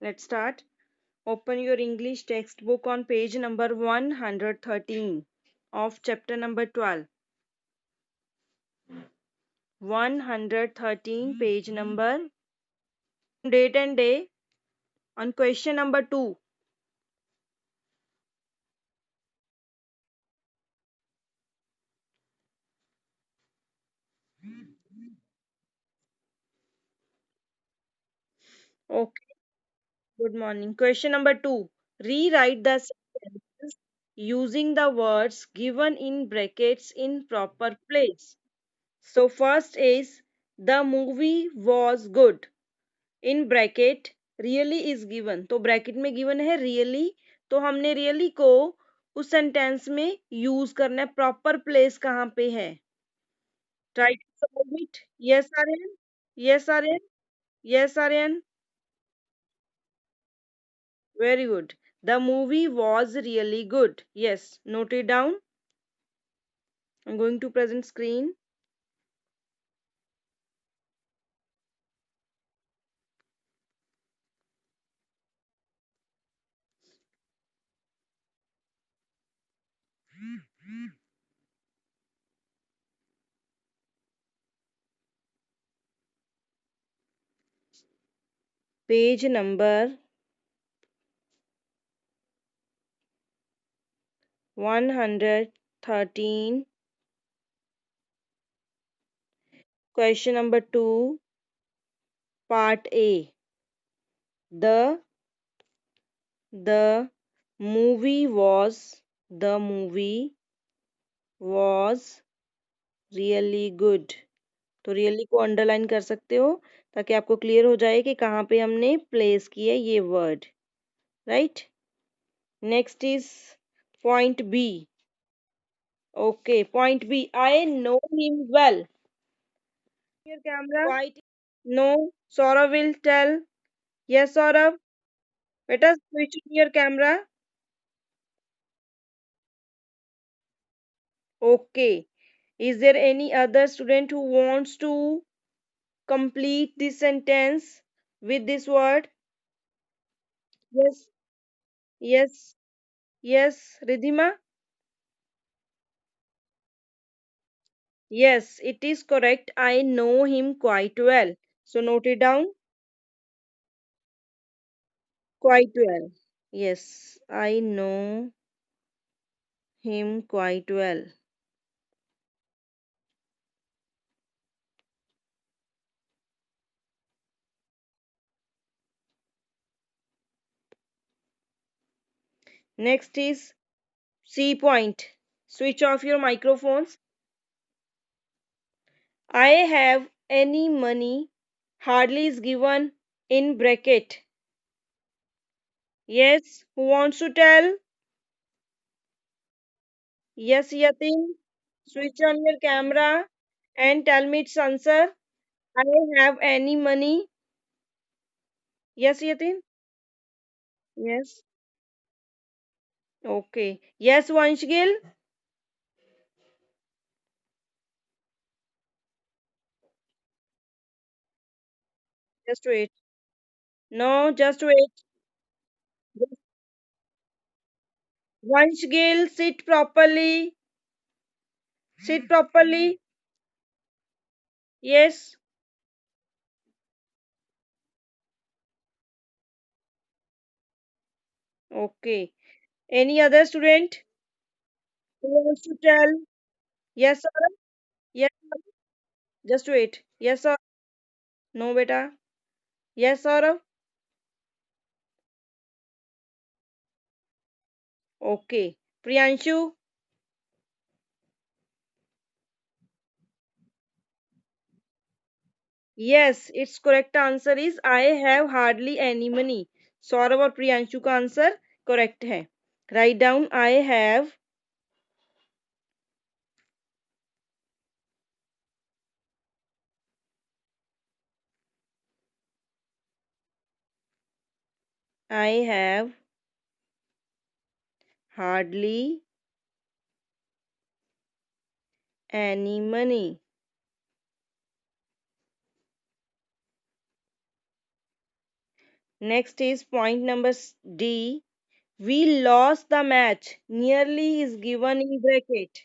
Let's start. Open your English textbook on page number 113 of chapter number 12. 113, page number, date and day, on question number 2. Okay, good morning. Question number 2. Rewrite the sentences using the words given in brackets in proper place. So first is the movie was good. In bracket really is given, तो bracket में given है really, तो हमने really को उस sentence में use करना है. प्रॉपर प्लेस कहाँ पे है? Try to solve it. Yes Aryan. Yes Aryan. Yes Aryan. Very good. The movie was really good. Yes, note it down. I am going to present screen. Page number 113, question number 2, part A. The The movie was really good. तो really को underline कर सकते हो ताकि आपको clear हो जाए कि कहाँ पे हमने प्लेस किया ये word. Right. Next is point B. Okay, point B. I know him well. Your camera. Quite. No. Saurabh will tell. Yes Saurabh. बेटा switch your camera. Okay. Is there any other student who wants to complete this sentence with this word? Yes, yes, yes, Ridhima? Yes, it is correct. I know him quite well. So note it down. Quite well. Yes, I know him quite well. Next is C point. Switch off your microphones. I have any money hardly is given in bracket. Yes, who wants to tell? Yes, Yatin. Switch on your camera and tell me its answer. I have any money. Yes, Yatin. Yes. Okay. Yes, Vanshgil. Just wait. No, just wait. Vanshgil, sit properly. Sit properly. Yes. Okay. Any other student who wants to tell? Yes, sir. Yes, sir. Just wait. Yes, sir. No, beta. Yes, sir. Okay. Priyanshu. Yes, its correct answer is I have hardly any money. Saurabh और प्रियांशु का answer correct है. Write down. I have hardly any money. Next is point number D. We lost the match. Nearly is given in bracket.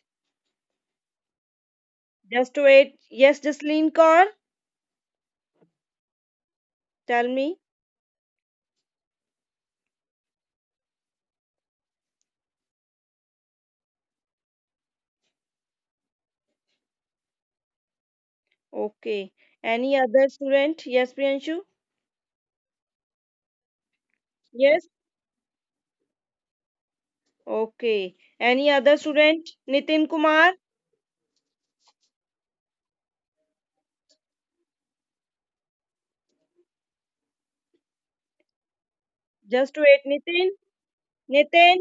Just wait. Yes, Jasleen Kaur, tell me. Okay. Any other student? Yes, Priyanshu? Yes. Okay. Any other student? Nitin Kumar? Just wait, Nitin. Nitin,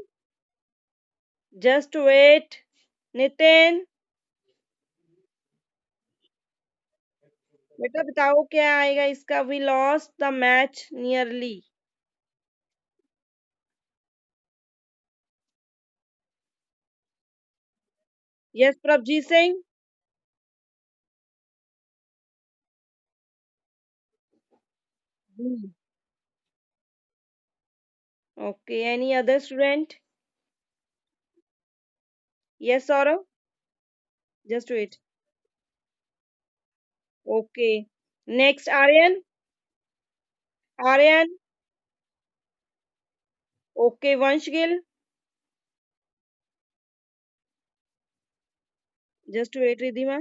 just wait. Nitin बेटा बताओ क्या आएगा इसका we lost the match nearly yes Prabhjeet Singh okay any other student yes Saurabh just wait okay next Aryan Aryan okay Vansh Gill just wait Ridhima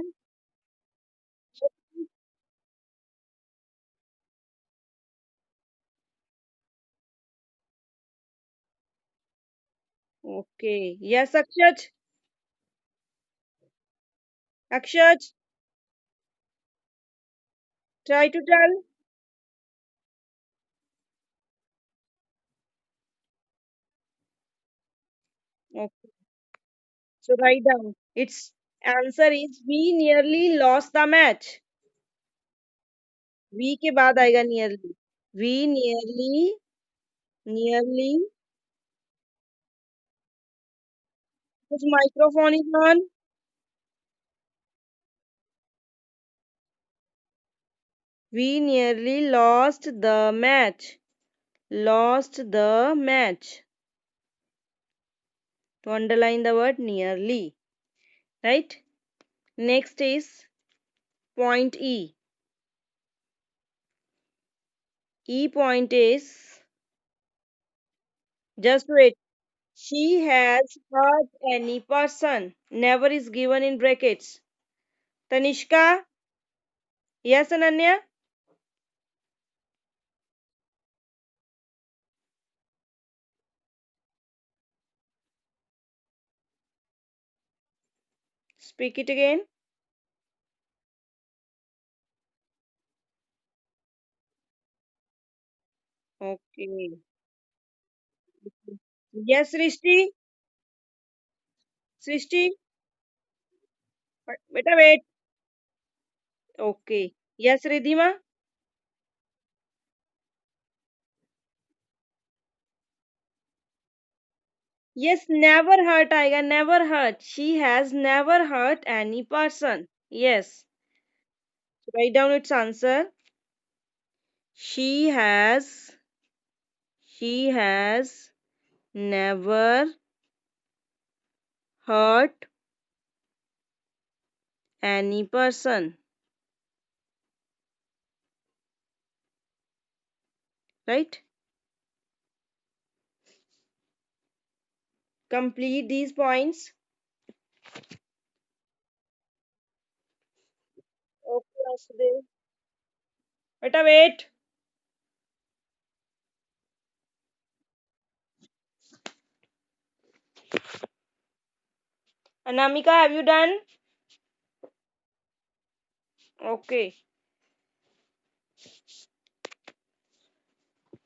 okay yes Akshaj Akshaj try to tell okay so write down its answer is we nearly lost the match we के बाद आएगा nearly we nearly nearly कुछ microphone is on we nearly lost the match lost the match to underline the word nearly right next is point e point is just wait she has hurt any person never is given in brackets tanishka yes ananya speak it again okay yes srishti srishti beta wait okay yes ridhima yes never hurt आएगा never hurt she has never hurt any person yes write down its answer she has she has never hurt any person right complete these points okay Vasudev. Beta wait Anamika have you done okay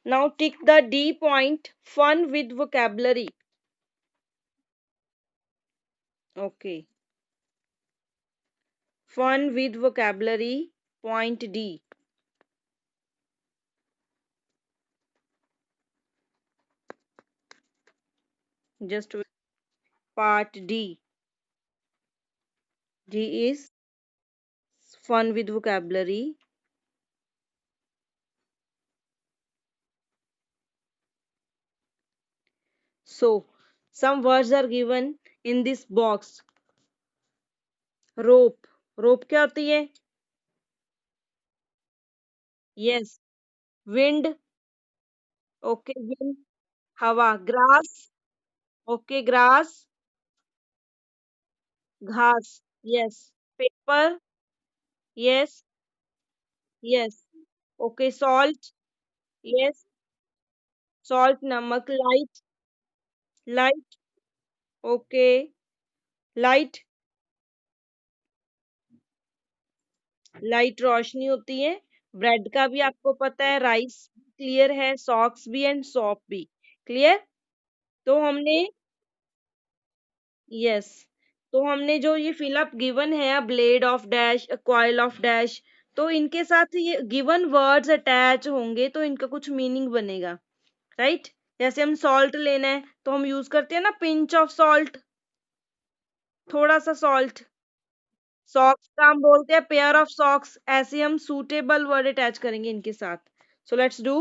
now tick the D point fun with vocabulary okay fun with vocabulary point D just wait. Part D D is fun with vocabulary So some words are given in this box. Rope, rope क्या होती है? Yes, wind, okay wind, हवा, grass, okay grass, घास, yes, paper, yes, yes, okay salt, yes, salt नमक, light, light, okay, light, light रोशनी होती है। Bread का भी आपको पता है, राइस क्लियर है, सॉक्स भी एंड सॉप भी क्लियर। तो हमने, यस, तो हमने जो ये फिलअप गिवन है, blade of dash, coil of dash, तो इनके साथ ये गिवन वर्ड्स अटैच होंगे तो इनका कुछ मीनिंग बनेगा, राइट। जैसे हम सॉल्ट लेना है तो हम यूज करते हैं ना पिंच ऑफ सॉल्ट, थोड़ा सा सॉल्ट। सॉक्स का हम बोलते हैं पेयर ऑफ सॉक्स। ऐसे हम सूटेबल वर्ड अटैच करेंगे इनके साथ। So let's do.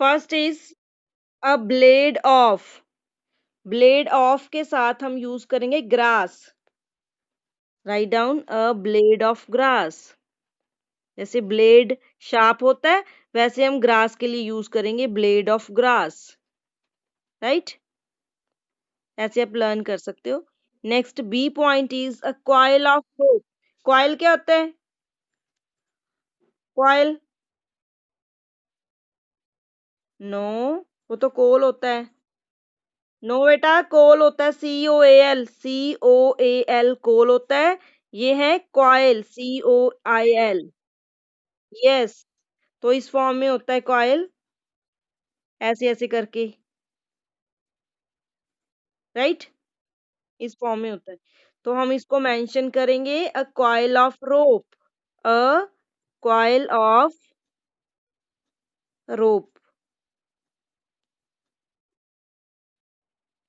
First is a blade of, blade of के साथ हम यूज करेंगे grass. Write down a blade of grass. जैसे ब्लेड शार्प होता है, वैसे हम ग्रास के लिए यूज करेंगे ब्लेड ऑफ ग्रास, राइट। ऐसे आप लर्न कर सकते हो। Next B point is a coil of rope. Coil क्या होता है? कॉइल, नो, वो तो कोल होता है। नो बेटा, कोल होता है, सी ओ A L, C O A L, कोल होता है। ये है coil, C O I L, yes. तो इस फॉर्म में होता है कॉइल, ऐसे ऐसे करके, राइट, इस फॉर्म में होता है। तो हम इसको मेंशन करेंगे a coil of rope, a coil of rope,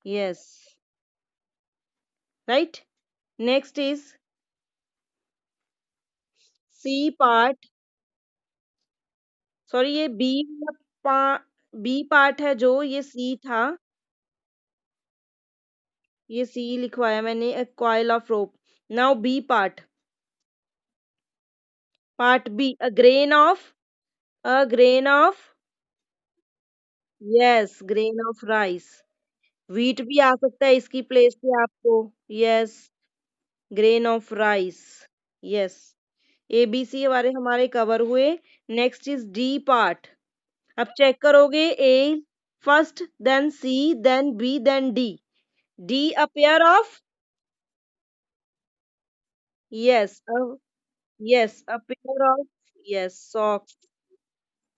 yes, right. Next is C part, sorry ये बी, पा, बी पार्ट है जो, ये सी था, ये सी लिखवाया मैंने, a coil of rope. Now B part, part B, a grain of, a grain of, yes, grain of rice. Wheat भी आ सकता है इसकी प्लेस पे आपको, yes, grain of rice, yes. A B C हमारे हमारे कवर हुए। Next is D part. अब चेक करोगे, A first, then C, then B, then D. D a pair of, yes, yes a pair of, yes socks,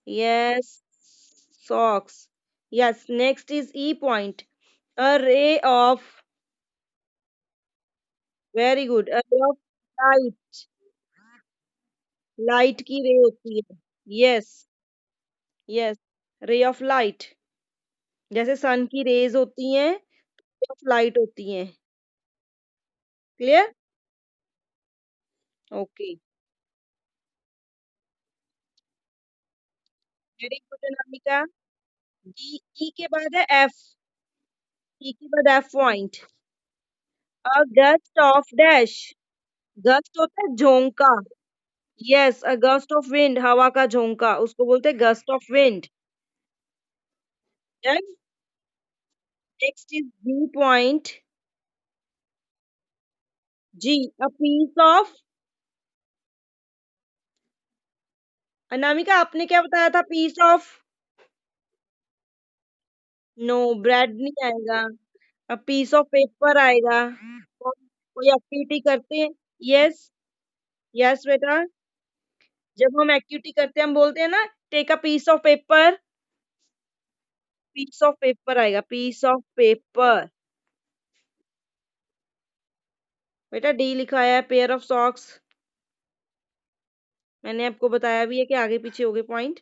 yes socks, yes. Next is E point, a ray of, very good, a ray of light, light की रे होती है, yes, yes, ray of light. जैसे सन की raise होती हैं, ray of light होती हैं, clear, okay, very good Anamika. D, E के बाद है एफ, ई के बाद F point, a gust of dash, gust होता है झोंका, yes, a gust of wind, हवा का झोंका, उसको बोलते हैं gust of wind. Next is G point, G a piece of, Anamika आपने क्या बताया था, पीस ऑफ, नो, ब्रेड नहीं आएगा, अ पीस ऑफ पेपर आएगा। कोई एक्टिविटी करते हैं, यस, यस बेटा, जब हम एक्टिविटी करते हैं हम बोलते हैं ना, take a piece of paper, piece of paper आएगा, पीस ऑफ पेपर। बेटा डी लिखाया है, पेयर ऑफ सॉक्स, मैंने आपको बताया भी है कि आगे पीछे हो गए पॉइंट,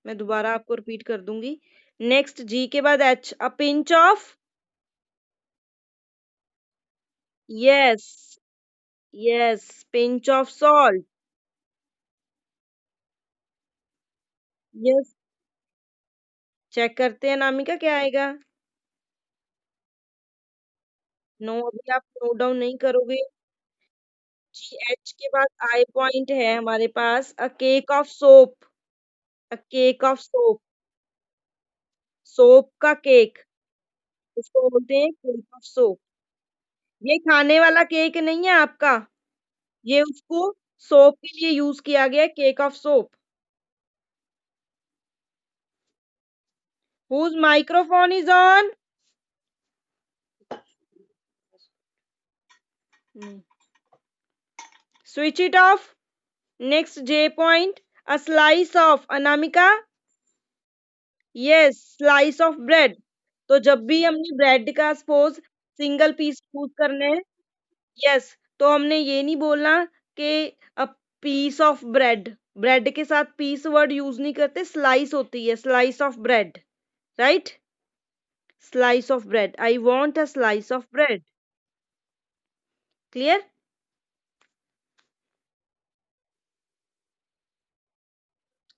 मैं दोबारा आपको रिपीट कर दूंगी। नेक्स्ट जी के बाद H, a pinch of, yes, yes, pinch of salt, yes, check करते हैं अनामिका क्या आएगा। नो, अभी आप नोट डाउन नहीं करोगे। जी एच के बाद आई पॉइंट है हमारे पास, a cake of soap. A cake of soap, soap का केक, इसको बोलते हैं केक ऑफ सोप। ये खाने वाला केक नहीं है आपका, ये उसको सोप के लिए यूज किया गया है, cake of soap. Whose microphone is on. Switch it off. Next J point, a slice of Anamika. Yes, slice of bread. तो जब भी हमने ब्रेड का सपोज सिंगल पीस यूज करना है, यस, तो हमने ये नहीं बोलना कि a piece of bread, bread के साथ पीस वर्ड यूज नहीं करते, स्लाइस होती है, slice of bread, right. Slice of bread, I want a slice of bread. Clear.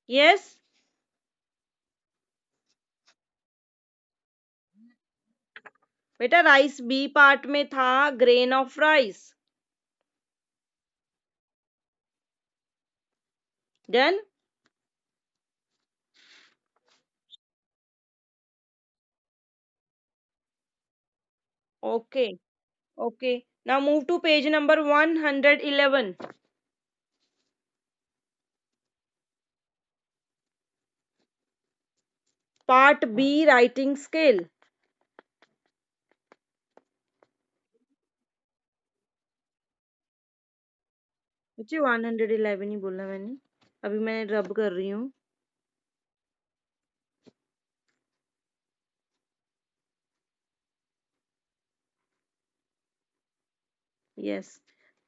Yes. बेटा राइस बी पार्ट में था, grain of rice. Done. Okay. Okay, now move to page number 111। Part B, writing skill. बच्चे 111 ही बोला मैंने, अभी मैं रब कर रही हूँ। Yes,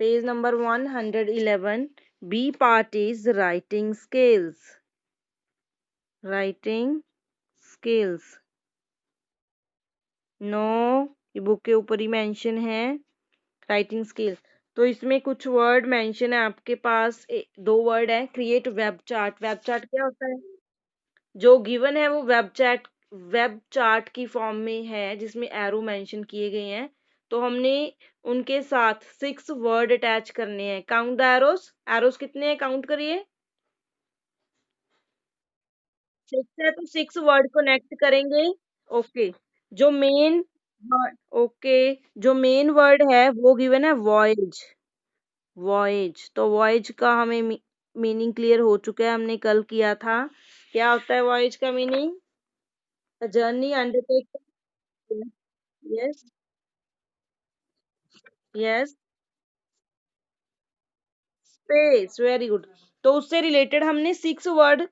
page number 111, B part is writing skills. Writing skills. No, ये बुक के ऊपर ही मेंशन है राइटिंग स्किल। तो इसमें कुछ वर्ड मेंशन है आपके पास, दो वर्ड है, create web chart. Web chart क्या होता है, जो गिवन है वो वेब चार्ट की फॉर्म में है, जिसमें एरो मेंशन किए गए हैं। तो हमने उनके साथ 6 वर्ड अटैच करने हैं। काउंट द एरोस, एरोस कितने हैं काउंट करिए। 6 है तो 6 वर्ड कनेक्ट करेंगे। ओके, जो मेन ओके, जो मेन वर्ड है वो गिवन है वॉयज। वॉयज, तो वॉयज का हमें मीनिंग क्लियर हो चुका है, हमने कल किया था। क्या होता है वॉयज का meaning, journey undertake. Yes. Yes, space, very good. तो उससे रिलेटेड हमने 6 वर्ड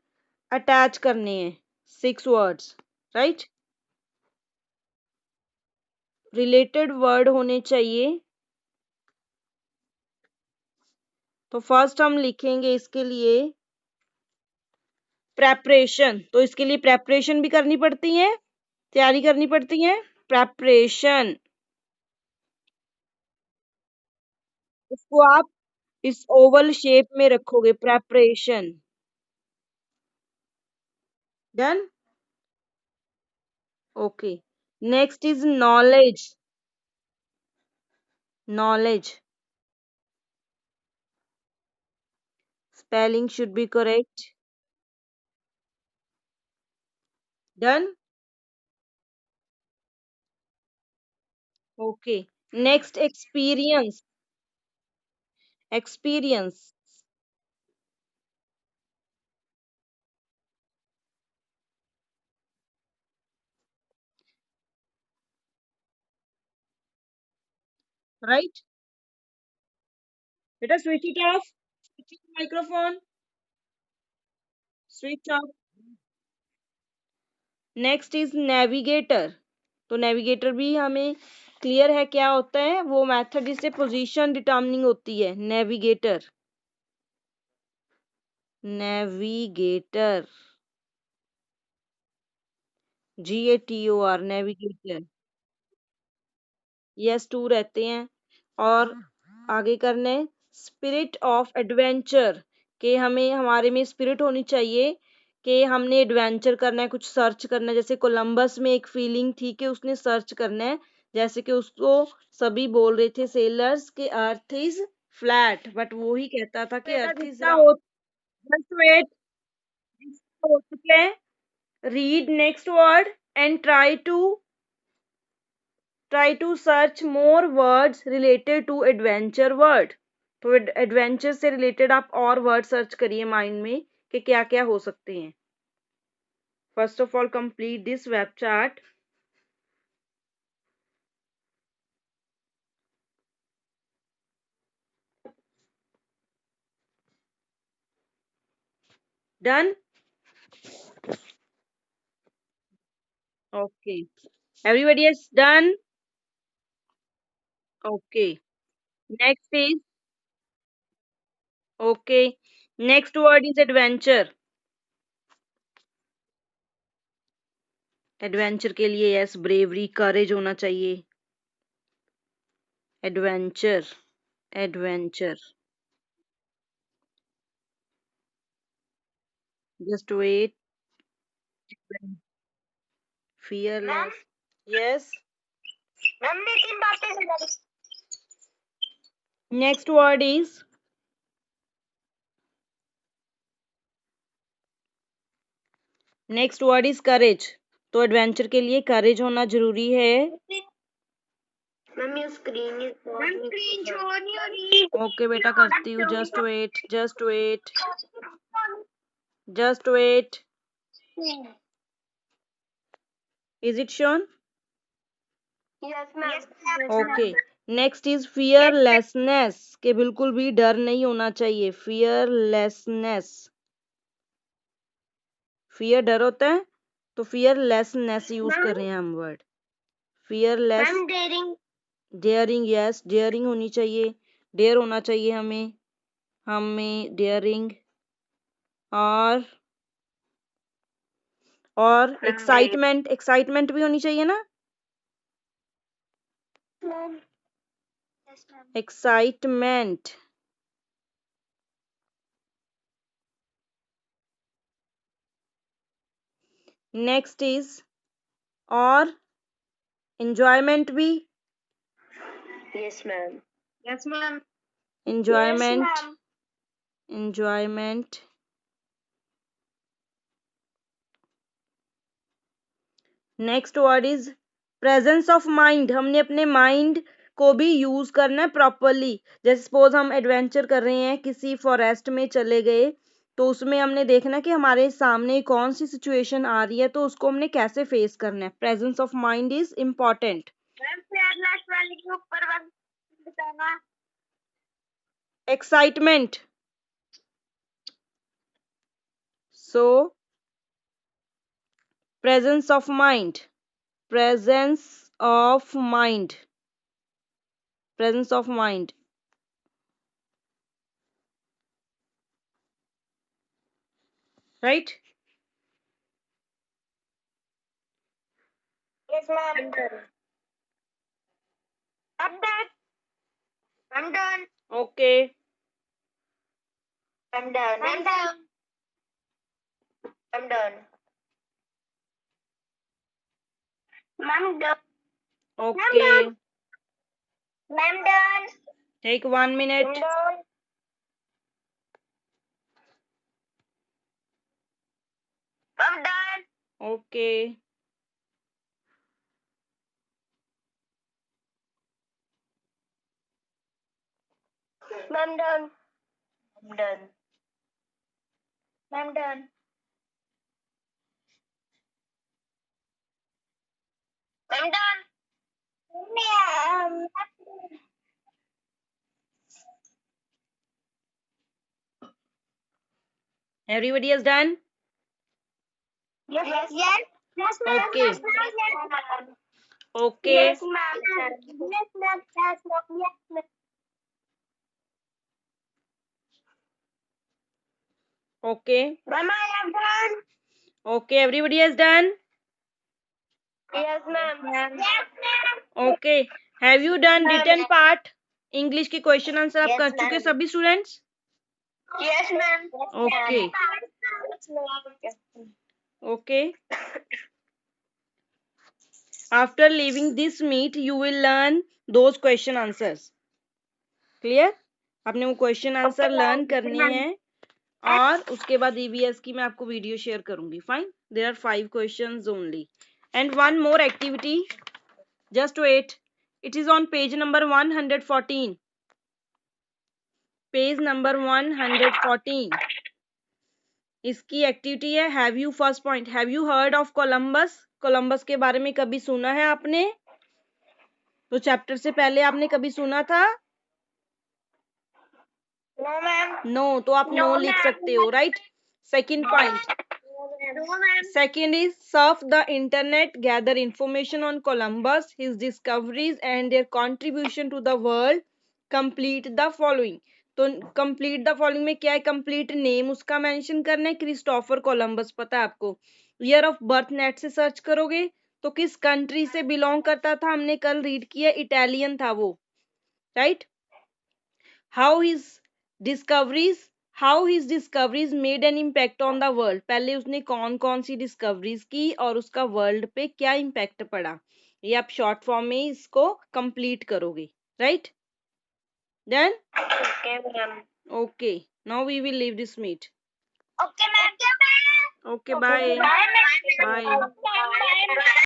अटैच करने हैं, 6 वर्ड्स, राइट। रिलेटेड वर्ड होने चाहिए। तो फर्स्ट हम लिखेंगे इसके लिए प्रेपरेशन। तो इसके लिए प्रेपरेशन भी करनी पड़ती है, तैयारी करनी पड़ती है। प्रेपरेशन, इसको आप इस ओवल शेप में रखोगे, preparation. Done. Okay, next is knowledge. Knowledge, spelling should be correct. Done. Okay, next experience. Experience, right? Let us switch it off. Switch the microphone. Switch off. Next is navigator. तो navigator भी हमें clear है क्या होता है, वो method जिससे position determining होती है, navigator. Navigator, GATOR, navigator. Yes, 2 रहते हैं। और आगे करने, स्पिरिट ऑफ एडवेंचर, के हमें हमारे में स्पिरिट होनी चाहिए कि हमने एडवेंचर करना है, कुछ सर्च करना है। जैसे कोलंबस में एक फीलिंग थी कि उसने सर्च करना है, जैसे कि उसको सभी बोल रहे थे सेलर्स कि अर्थ इज फ्लैट, बट वो ही कहता था कि earth is round. Just wait, हो चुके हैं। Read next word and try to search more words related to adventure word. तो एडवेंचर से रिलेटेड आप और वर्ड सर्च करिए माइंड में कि क्या क्या हो सकते हैं। First of all complete this web chart. Done? Okay. Everybody is done? Okay. Next is okay. Next word is adventure. Adventure के लिए यस ब्रेवरी करेज होना चाहिए। Adventure, adventure. Just wait. Fearless, yes. Next word is courage. तो adventure के लिए करेज होना जरूरी है। ओके बेटा करती हूँ, just wait, just wait, just wait. Is it shown? Okay. Next is fearlessness, के बिल्कुल भी डर नहीं होना चाहिए। फियरलेसनेस, फियर डर होता है, तो फियरलेसनेस यूज कर रहे हैं हम word. Fearless, daring, yes daring होनी चाहिए, डेयर होना चाहिए हमें, हमें डेयरिंग। और एक्साइटमेंट, एक्साइटमेंट भी होनी चाहिए ना। एक्साइटमेंट। नेक्स्ट इज और enjoyment भी। Yes, ma'am. Yes, ma'am. enjoyment, Yes, ma'am. enjoyment। Next word is presence of mind. हमने अपने माइंड को भी यूज करना है प्रॉपरली। जैसे सपोज हम एडवेंचर कर रहे हैं, किसी फॉरेस्ट में चले गए, तो उसमें हमने देखना कि हमारे सामने कौन सी सिचुएशन आ रही है, तो उसको हमने कैसे फेस करना है। Presence of mind is important. Excitement, so presence of mind, presence of mind, presence of mind। right? Yes, ma'am. I'm done. I'm done. I'm done. Okay. I'm done. I'm done. I'm done. I'm done. Okay. I'm done. Take 1 minute. I'm done. I'm done. Okay. I'm done. I'm done. I'm done. I'm done. Everybody is done? Yes. Yes. Yes. Yes, ma'am. Okay. Yes, ma'am. Okay. Yes, ma'am. Yes, ma'am. Yes, ma'am. Yes, ma'am. Okay. Ma'am, I have done. Okay. Everybody has done? Yes, ma'am. Yes, ma'am. Okay. Have you done Ma'am. written part? English के question answer आप Yes, कर चुके ma'am. सभी students? Yes, ma'am. Okay. Okay. After leaving this meet, you will learn those question answers. Clear? आपने वो question answer learn करनी है और उसके बाद ईवीएस की मैं आपको वीडियो शेयर करूंगी. Fine. There are 5 questions only. And one more activity. Just wait. It is on page number 114. Page number 114. इसकी एक्टिविटी है have you. First point, have you heard of Columbus. Columbus के बारे में कभी सुना है आपने? तो चैप्टर से पहले आपने कभी सुना था? No ma'am. नो. तो आप नो लिख सकते हो. Right. Second point. Second is surf the internet, gather information on Columbus, his discoveries and their contribution to the world. Complete the following. तो complete the following में क्या है? complete name उसका mention करना है. क्रिस्टोफर कोलंबस पता है आपको. year of birth नेट से सर्च करोगे तो किस कंट्री से बिलोंग करता था हमने कल रीड किया. इटालियन था वो. Right. How his discoveries. How his discoveries made an impact on the world. पहले उसने कौन कौन सी डिस्कवरीज की और उसका वर्ल्ड पे क्या इम्पैक्ट पड़ा. ये आप शॉर्ट फॉर्म में इसको कंप्लीट करोगे. Right. Then okay ma'am. Okay. Now we will leave this meet. Okay ma'am. Okay. Bye. Bye ma'am. Bye. Bye.